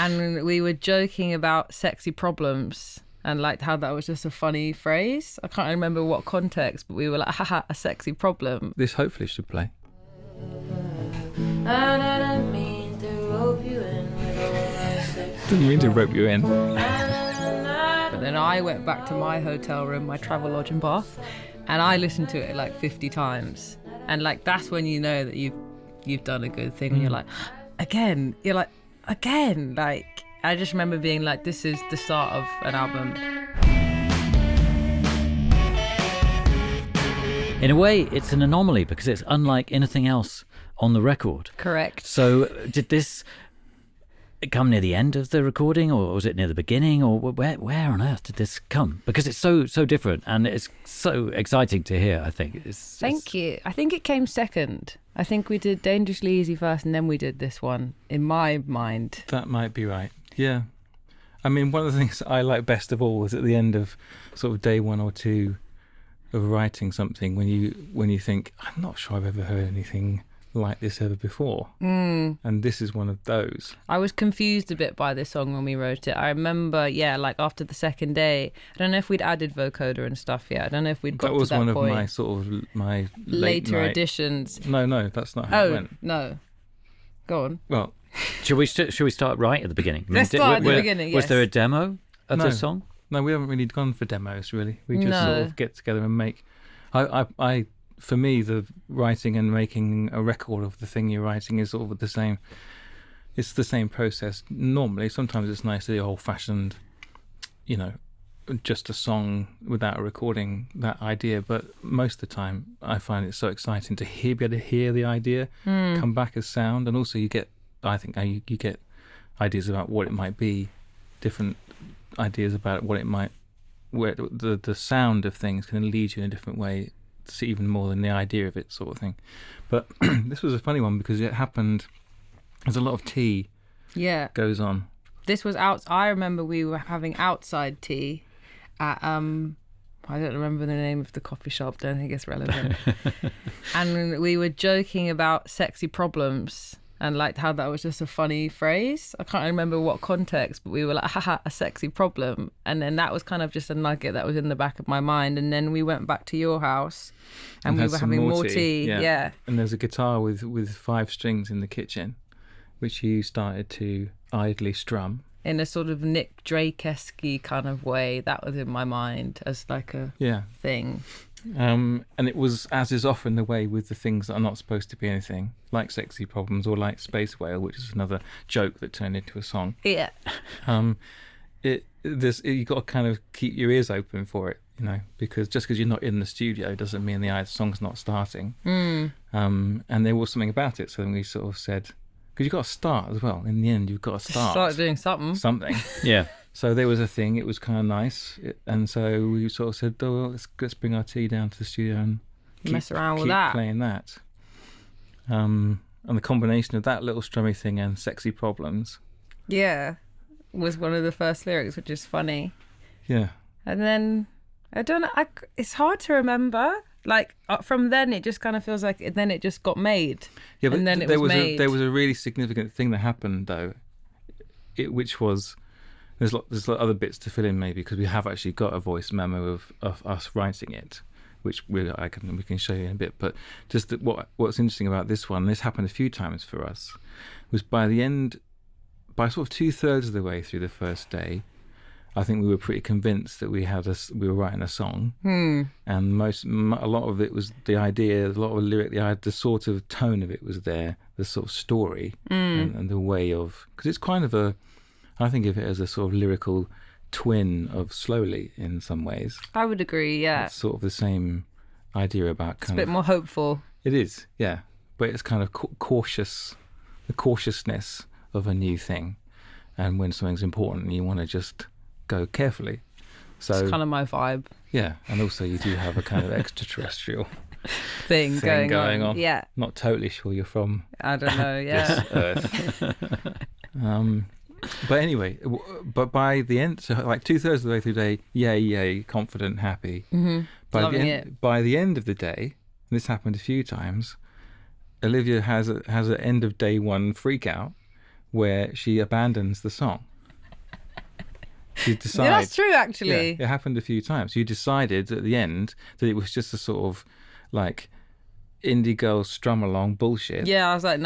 And we were joking about sexy problems and like how that was just a funny phrase. I can't remember what context, but we were like, haha, a sexy problem. This hopefully should play. And I don't mean to rope you in with all that sex. Didn't mean to rope you in. But then I went back to my hotel room, my travel lodge in Bath, and I listened to it like 50 times. And like that's when you know that you've done a good thing. And you're like, again. You're like, again. Like I just remember being like, this is the start of an album. In a way, it's an anomaly because it's unlike anything else on the record. Correct. So did this come near the end of the recording, or was it near the beginning, or where on earth did this come? Because it's so different and it's so exciting to hear, I think. Thank you. I think it came second. I think we did Dangerously Easy first and then we did this one, in my mind. That might be right. Yeah. I mean, one of the things I like best of all is at the end of sort of day 1 or 2 of writing something, when you think, I'm not sure I've ever heard anything like this ever before. And this is one of those. I was confused a bit by this song when we wrote it. I remember, like after the second day, I don't know if we'd added vocoder and stuff yet. I don't know if we'd got to that point. That was one of my sort of my later night additions. No, that's not how it went. No. Go on. Well, should we start right at the beginning? Let's start at the beginning, yes. Was there a demo of the song? No, we haven't really gone for demos, really. We just sort of get together and make... I for me, the writing and making a record of the thing you're writing is sort of the same. It's the same process. Normally, sometimes it's nice, the old-fashioned, just a song without a recording, that idea. But most of the time, I find it so exciting to be able to hear the idea come back as sound, and also you get ideas about what it might be, different ideas about what it might, where the sound of things can lead you in a different way, see even more than the idea of it, sort of thing. But this was a funny one because it happened. There's a lot of tea. Yeah. Goes on. This was out. I remember we were having outside tea at I don't remember the name of the coffee shop. Don't think it's relevant. And we were joking about sexy problems. And like how that was just a funny phrase. I can't remember what context, but we were like, haha, a sexy problem. And then that was kind of just a nugget that was in the back of my mind. And then we went back to your house and we were having more tea. Yeah. And there's a guitar with 5 strings in the kitchen, which you started to idly strum. In a sort of Nick Drake-esque kind of way. That was in my mind as like a thing. And it was, as is often the way with the things that are not supposed to be anything, like Sexy Problems or like Space Whale, which is another joke that turned into a song. Yeah. You got to kind of keep your ears open for it, because just because you're not in the studio doesn't mean the song's not starting. And there was something about it, so then we sort of said, because you've got to start as well. In the end, you've got to start doing something. Yeah. So there was a thing. It was kind of nice, and so we sort of said, "Oh, well, let's bring our tea down to the studio and mess around with keep playing that." And the combination of that little strummy thing and Sexy Problems, was one of the first lyrics, which is funny. Yeah. And then I don't know. It's hard to remember. Like from then, it just kind of feels like then it just got made. Yeah, but and then there was a really significant thing that happened though, which was. There's other bits to fill in maybe because we have actually got a voice memo of us writing it, which we can show you in a bit. But just what's interesting about this one, this happened a few times for us, was by sort of 2/3 of the way through the first day, I think we were pretty convinced that we were writing a song, and a lot of it was the idea, a lot of the lyric, the sort of tone of it was there, the sort of story and the way of, because it's kind of I think of it as a sort of lyrical twin of Slowly in some ways. I would agree, yeah. It's sort of the same idea about it's a bit more hopeful. It is, yeah. But it's kind of cautious, the cautiousness of a new thing. And when something's important, you want to just go carefully. So it's kind of my vibe. Yeah, and also you do have a kind of extraterrestrial thing going on. Yeah. Not totally sure you're from I don't know, this Earth. But anyway, but by the end, so like 2/3 of the way through the day, yay, confident, happy. Mm-hmm. By the end of the day, and this happened a few times, Olivia has an end of day 1 freak out where she abandons the song. You decide, Yeah, that's true, actually. Yeah, it happened a few times. You decided at the end that it was just a sort of like indie girl strum along bullshit. Yeah, I was like,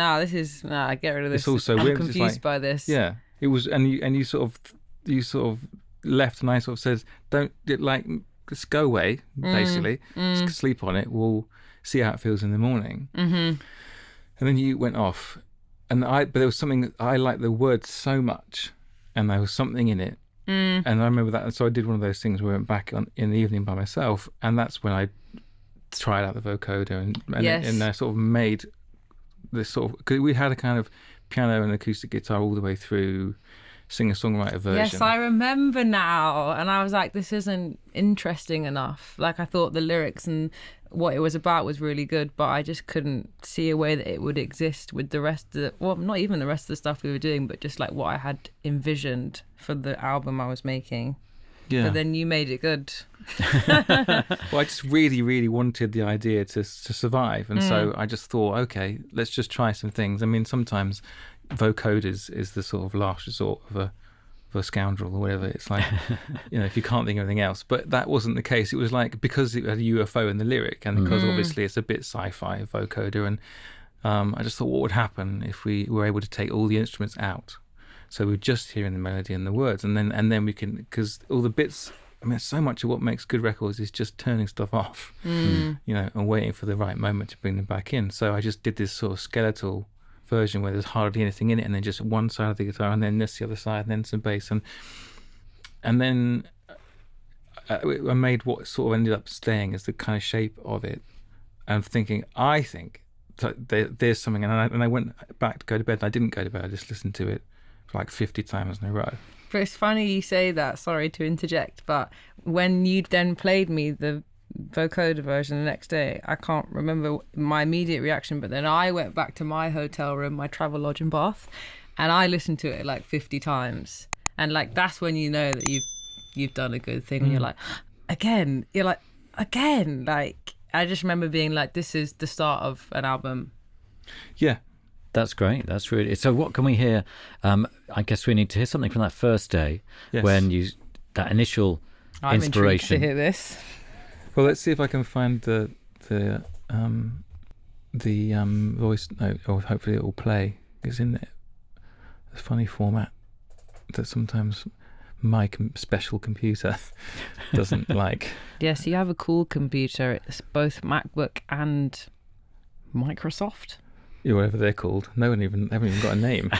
get rid of this. It's also I'm weird. confused It's like, by this. Yeah, it was, and you sort of left, and I sort of said, don't like, just go away, basically. Just sleep on it. We'll see how it feels in the morning. Mm-hmm. And then you went off, but there was something, I liked the words so much, and there was something in it. And I remember that, and so I did one of those things where I went back in the evening by myself, and that's when I tried out the vocoder and I sort of made this sort of, because we had a kind of piano and acoustic guitar all the way through, singer-songwriter version. Yes, I remember now. And I was like, this isn't interesting enough. Like, I thought the lyrics and what it was about was really good, but I just couldn't see a way that it would exist with the rest of not even the rest of the stuff we were doing, but just like what I had envisioned for the album I was making. Yeah. But then you made it good. Well, I just really, really wanted the idea to survive. And so I just thought, okay, let's just try some things. I mean, sometimes vocoders is the sort of last resort of a scoundrel or whatever. It's like, if you can't think of anything else. But that wasn't the case. It was like, because it had a UFO in the lyric, and because obviously it's a bit sci-fi vocoder, and I just thought, what would happen if we were able to take all the instruments out? So we're just hearing the melody and the words, and then we can, because all the bits, I mean, so much of what makes good records is just turning stuff off, and waiting for the right moment to bring them back in. So I just did this sort of skeletal version where there's hardly anything in it, and then just one side of the guitar, and then the other side, and then some bass, and then I made what sort of ended up staying as the kind of shape of it, and thinking, I think there's something, and I went back to go to bed, and I didn't go to bed, I just listened to it like 50 times in a row. But it's funny you say that, sorry to interject, but when you then played me the vocoder version the next day, I can't remember my immediate reaction, but then I went back to my hotel room, my travel lodge in Bath, and I listened to it like 50 times. And like, that's when you know that you've done a good thing. And you're like, again, like, I just remember being like, this is the start of an album. Yeah. That's great. That's really. So what can we hear? I guess we need to hear something from that first day, when that initial inspiration. I'm intrigued to hear this. Well, let's see if I can find the voice note, or hopefully it will play. It's in a funny format that sometimes my special computer doesn't like. Yes, you have a cool computer. It's both MacBook and Microsoft. Yeah, whatever they're called. Haven't even got a name.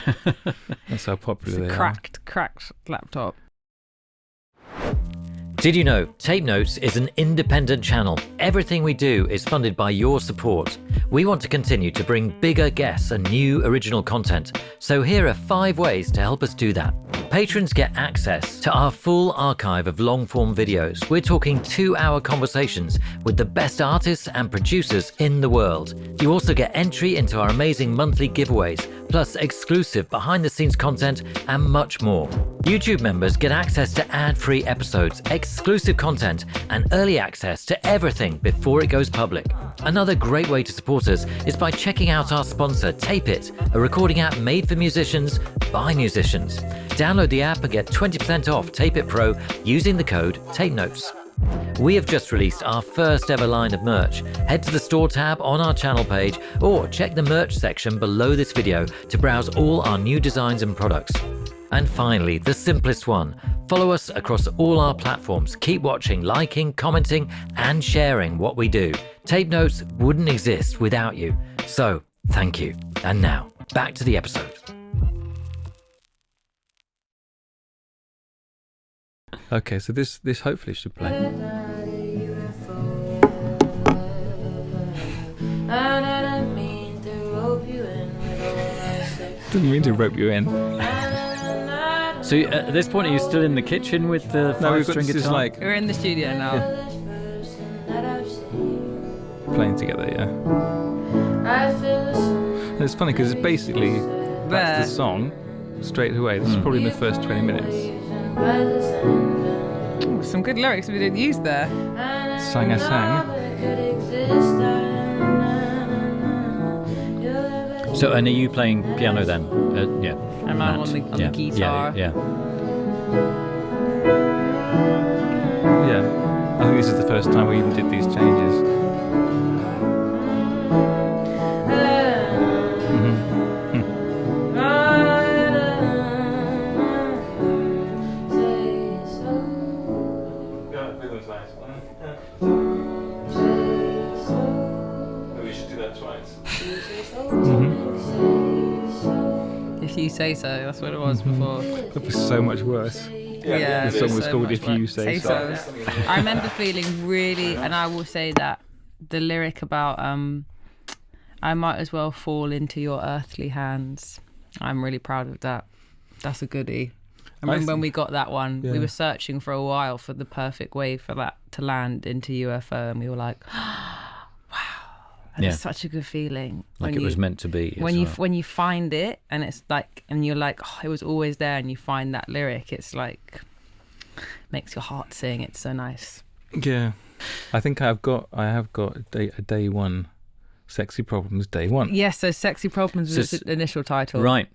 That's how popular they are. Cracked laptop. Did you know Tape Notes is an independent channel? Everything we do is funded by your support. We want to continue to bring bigger guests and new original content. So here are 5 ways to help us do that. Patrons get access to our full archive of long-form videos. We're talking 2-hour conversations with the best artists and producers in the world. You also get entry into our amazing monthly giveaways, plus exclusive behind-the-scenes content and much more. YouTube members get access to ad-free episodes, exclusive content, and early access to everything before it goes public. Another great way to support us is by checking out our sponsor, Tape It, a recording app made for musicians by musicians. Download the app and get 20% off Tape It Pro using the code TAPENOTES. We have just released our first ever line of merch. Head to the store tab on our channel page, or check the merch section below this video to browse all our new designs and products. And finally, the simplest one. Follow us across all our platforms. Keep watching, liking, commenting, and sharing what we do. Tape Notes wouldn't exist without you. So, thank you. And now, back to the episode. Okay, so this hopefully should play. Didn't mean to rope you in. So at this point, are you still in the kitchen with the 5-string guitar? We're in the studio now. Yeah. Playing together, yeah. And it's funny because it's basically that's the song straight away. This is probably the first 20 minutes. Ooh, some good lyrics we didn't use there. Sang I sang. So, and are you playing piano then? Yeah. And I'm on the guitar. Yeah. Yeah, I think this is the first time we even did these changes. Maybe we should do that twice. If You Say So, that's what it was before. That was so much worse. Yeah, the song was so called much If You worse. Say So. I remember feeling really, and I will say that the lyric about I might as well fall into your earthly hands. I'm really proud of that. That's a goodie. I remember when we got that one, we were searching for a while for the perfect way for that to land into UFO, and we were like, it's such a good feeling. Like it was meant to be. When you find it, and it's like, and you're like, oh, it was always there, and you find that lyric, it's like, makes your heart sing. It's so nice. Yeah, I think I have got a day one, Sexy Problems Day One. Yes, so Sexy Problems was the initial title. Right.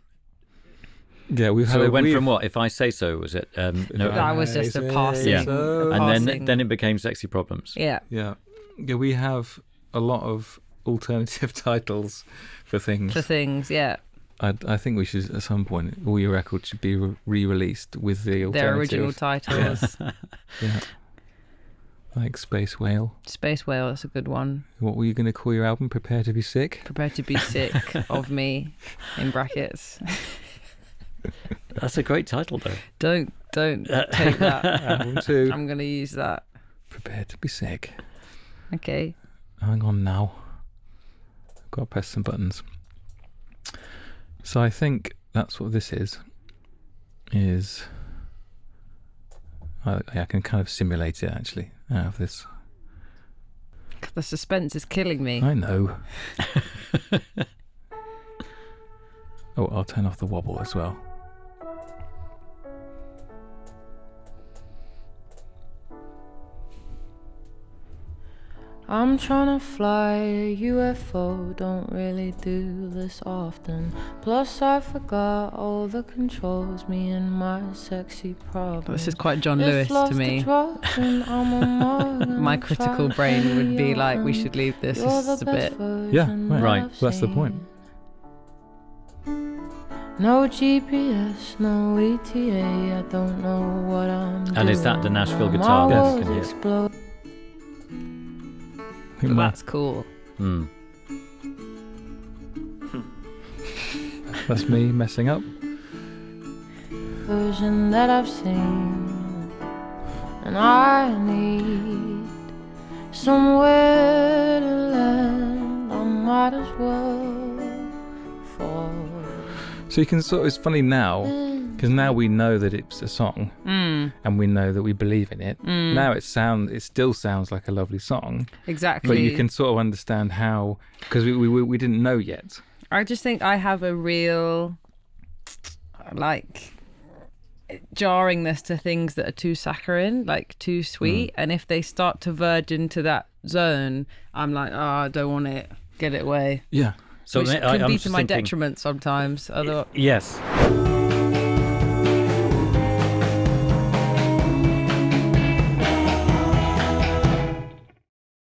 Yeah, we've had. So it went from what? If I Say So, was it? No, that was just a passing. Yeah. So. And then it became Sexy Problems. Yeah. Yeah. We have a lot of alternative titles for things. Yeah. I think we should, at some point, all your records should be re-released with the alternative. Their original titles. Yeah. Like Space Whale. Space Whale, that's a good one. What were you going to call your album? Prepare to be Sick? Prepare to be Sick of Me, in brackets. That's a great title, though. Don't take that. Album 2. I'm going to use that. Prepare to be Sick. Okay. Hang on now. I've got to press some buttons. So I think that's what this is. I can kind of simulate it, actually, out of this. The suspense is killing me. I know. Oh, I'll turn off the wobble as well. I'm trying to fly a UFO, don't really do this often. Plus I forgot all the controls, me and my sexy problem. This is quite John Lewis to me. My critical brain would be like, we should leave this a bit. Yeah, right. Well, that's the point. No GPS, no ETA, I don't know what I'm doing. And is that the Nashville guitar? Yes. Can hear? That's cool. That's me messing up. Version that I've seen, and I need somewhere to land. I might as well fall. So you can it's funny now, because now we know that it's a song, and we know that we believe in it. Now it still sounds like a lovely song. Exactly. But you can sort of understand how, because we didn't know yet. I just think I have a real, like, jarringness to things that are too saccharine, like too sweet. And if they start to verge into that zone, I'm like, oh, I don't want it. Get it away. Yeah. So Which can be to my detriment sometimes. Yes.